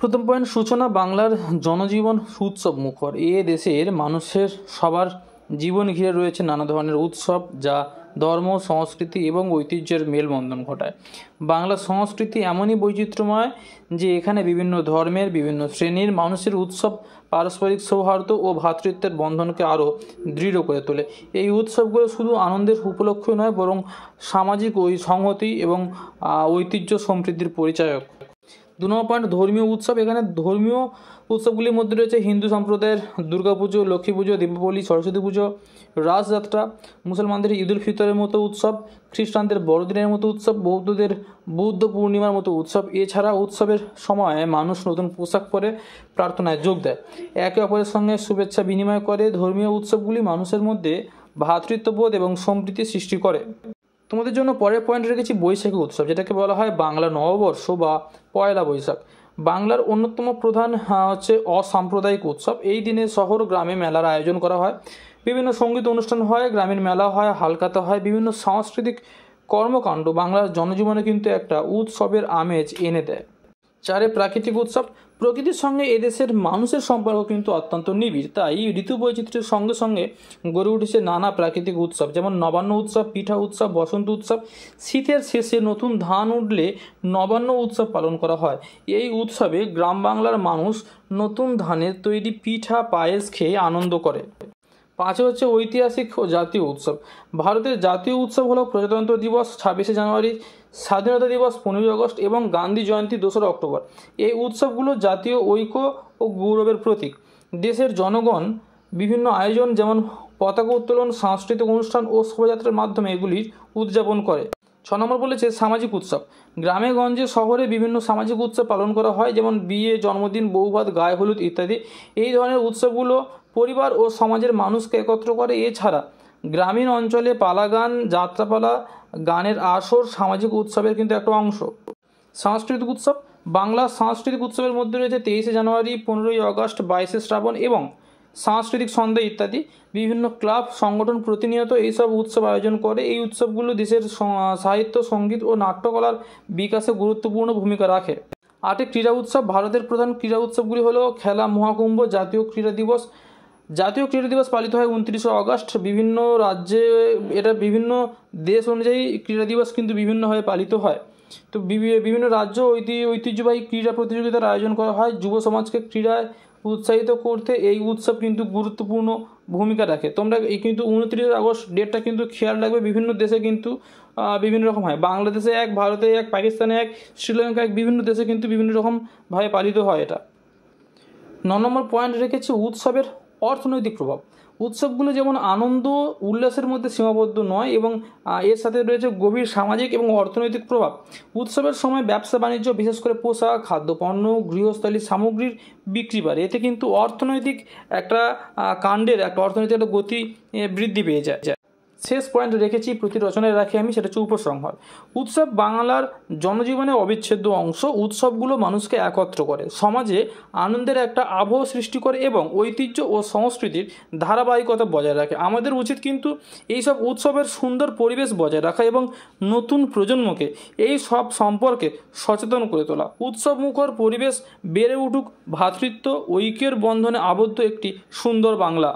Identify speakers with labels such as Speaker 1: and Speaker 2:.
Speaker 1: প্রথম পয়েন্ট, সূচনা। বাংলার জনজীবন উৎসব মুখর। এ দেশের মানুষের সবার জীবন ঘিরে রয়েছে নানা ধরনের উৎসব, যা ধর্ম, সংস্কৃতি এবং ঐতিহ্যের মেলবন্ধন ঘটায়। বাংলা সংস্কৃতি এমনই বৈচিত্র্যময় যে এখানে বিভিন্ন ধর্মের, বিভিন্ন শ্রেণীর মানুষের উৎসব পারস্পরিক সৌহার্দ্য ও ভ্রাতৃত্বের বন্ধনকে আরও দৃঢ় করে তোলে। এই উৎসবগুলো শুধু আনন্দের উপলক্ষ নয়, বরং সামাজিক সংহতি এবং ঐতিহ্য সমৃদ্ধির পরিচায়ক। 2 নম্বর পয়েন্ট, ধর্মীয় উৎসব। এখানে ধর্মীয় উৎসবগুলির মধ্যে রয়েছে হিন্দু সম্প্রদায়ের দুর্গাপুজো, লক্ষ্মী পুজো, দীপাবলি, সরস্বতী পুজো, রাসযাত্রা, মুসলমানদের ঈদুল ফিতরের মতো উৎসব, খ্রিস্টানদের বড়দিনের মতো উৎসব, বৌদ্ধদের বৌদ্ধ পূর্ণিমার মতো উৎসব। এছাড়া উৎসবের সময় মানুষ নতুন পোশাক পরে প্রার্থনায় যোগ দেয়, একে অপরের সঙ্গে শুভেচ্ছা বিনিময় করে। ধর্মীয় উৎসবগুলি মানুষের মধ্যে ভ্রাতৃত্ববোধ এবং সম্প্রীতি সৃষ্টি করে। তোমাদের জন্য পরের পয়েন্ট রেখেছি বৈশাখী উৎসব, যেটাকে বলা হয় বাংলা নববর্ষ বা পয়লা বৈশাখ। বাংলার অন্যতম প্রধান হচ্ছে অসাম্প্রদায়িক উৎসব। এই দিনে শহর গ্রামে মেলার আয়োজন করা হয়, বিভিন্ন সঙ্গীত অনুষ্ঠান হয়, গ্রামীণ মেলা হয়, হালখাতা হয়, বিভিন্ন সাংস্কৃতিক কর্মকাণ্ড বাংলার জনজীবনে কিন্তু একটা উৎসবের আমেজ এনে দেয়। 4, প্রাকৃতিক উৎসব। প্রকৃতির সঙ্গে এদেশের মানুষের সম্পর্ক কিন্তু অত্যন্ত নিবিড়, তাই ঋতু বৈচিত্র্যের সঙ্গে সঙ্গে গড়ে উঠেছে নানা প্রাকৃতিক উৎসব, যেমন নবান্ন উৎসব, পিঠা উৎসব, বসন্ত উৎসব। শীতের শেষে নতুন ধান উঠলে নবান্ন উৎসব পালন করা হয়। এই উৎসবে গ্রাম বাংলার মানুষ নতুন ধানের তৈরি পিঠা, পায়েস খেয়ে আনন্দ করে। 5 হচ্ছে ঐতিহাসিক ও জাতীয় উৎসব। ভারতের জাতীয় উৎসব হলো প্রজাতন্ত্র দিবস 26শে জানুয়ারি, স্বাধীনতা দিবস 15ই আগস্ট এবং গান্ধী জয়ন্তী 2রা অক্টোবর। এই উৎসবগুলো জাতীয় ঐক্য ও গৌরবের প্রতীক। দেশের জনগণ বিভিন্ন আয়োজন, যেমন পতাকা উত্তোলন, সাংস্কৃতিক অনুষ্ঠান ও শোভাযাত্রার মাধ্যমে এগুলির উদযাপন করে। 6 নম্বর বলেছে সামাজিক উৎসব। গ্রামে গঞ্জে শহরে বিভিন্ন সামাজিক উৎসব পালন করা হয়, যেমন বিয়ে, জন্মদিন, বৌভাত, গায়ে হলুদ ইত্যাদি। এই ধরনের উৎসবগুলো পরিবার ও সমাজের মানুষকে একত্র করে। এছাড়া গ্রামীণ অঞ্চলে পালা গান, যাত্রাপালা, গানের আসর সামাজিক উৎসবের কিন্তু একটা অংশ। সাংস্কৃতিক উৎসব। বাংলা সাংস্কৃতিক উৎসবের মধ্যে রয়েছে 23শে জানুয়ারি, 15ই আগস্ট, 22শে শ্রাবণ এবং সাংস্কৃতিক সন্ধ্যা ইত্যাদি। বিভিন্ন ক্লাব সংগঠন প্রতিনিয়ত এইসব উৎসব আয়োজন করে। এই উৎসবগুলো দেশের সাহিত্য, সঙ্গীত ও নাট্যকলার বিকাশে গুরুত্বপূর্ণ ভূমিকা রাখে। 8, ক্রীড়া উৎসব। ভারতের প্রধান ক্রীড়া উৎসবগুলি হলো খেলা মহাকুম্ভ, জাতীয় ক্রীড়া দিবস। জাতীয় ক্রীড়া দিবস পালিত হয় 29শে আগস্ট। বিভিন্ন রাজ্যে এটা বিভিন্ন দেশ অনুযায়ী ক্রীড়া দিবস কিন্তু বিভিন্নভাবে পালিত হয়। তো বিভিন্ন রাজ্য ঐতিহ্যবাহী ক্রীড়া প্রতিযোগিতার আয়োজন করা হয়। যুব সমাজকে ক্রীড়ায় উৎসাহিত করতে এই উৎসব কিন্তু গুরুত্বপূর্ণ ভূমিকা রাখে। তোমরা এই কিন্তু 29 আগস্ট ডেটটা কিন্তু খেয়াল রাখবে। বিভিন্ন দেশে কিন্তু বিভিন্ন রকম হয়। বাংলাদেশে এক, ভারতে এক, পাকিস্তানে এক, শ্রীলঙ্কা এক, বিভিন্ন দেশে কিন্তু বিভিন্ন রকমভাবে পালিত হয় এটা। 9 নম্বর পয়েন্ট রেখেছি উৎসবের অর্থনৈতিক প্রভাব। উৎসবগুলো যেমন আনন্দ উল্লাসের মধ্যে সীমাবদ্ধ নয় এবং এর সাথে রয়েছে গভীর সামাজিক এবং অর্থনৈতিক প্রভাব। উৎসবের সময় ব্যবসা বাণিজ্য, বিশেষ করে পোশাক, খাদ্যপণ্য, গৃহস্থালী সামগ্রীর বিক্রি বাড়ে। এতে কিন্তু অর্থনৈতিক একটা কাণ্ডের অর্থনৈতিক একটা গতি বৃদ্ধি পেয়ে যায়। শেষ পয়েন্ট রেখেছি, প্রতি রচনায় রাখি আমি, সেটা হচ্ছে উপসংহার। উৎসব বাংলার জনজীবনের অবিচ্ছেদ্য অংশ। উৎসবগুলো মানুষকে একত্র করে, সমাজে আনন্দের একটা আবহ সৃষ্টি করে এবং ঐতিহ্য ও সংস্কৃতির ধারাবাহিকতা বজায় রাখে। আমাদের উচিত কিন্তু এইসব উৎসবের সুন্দর পরিবেশ বজায় রাখা এবং নতুন প্রজন্মকে এই সব সম্পর্কে সচেতন করে তোলা। উৎসব মুখর পরিবেশ বেড়ে উঠুক ভ্রাতৃত্ব ঐক্যের বন্ধনে আবদ্ধ একটি সুন্দর বাংলা।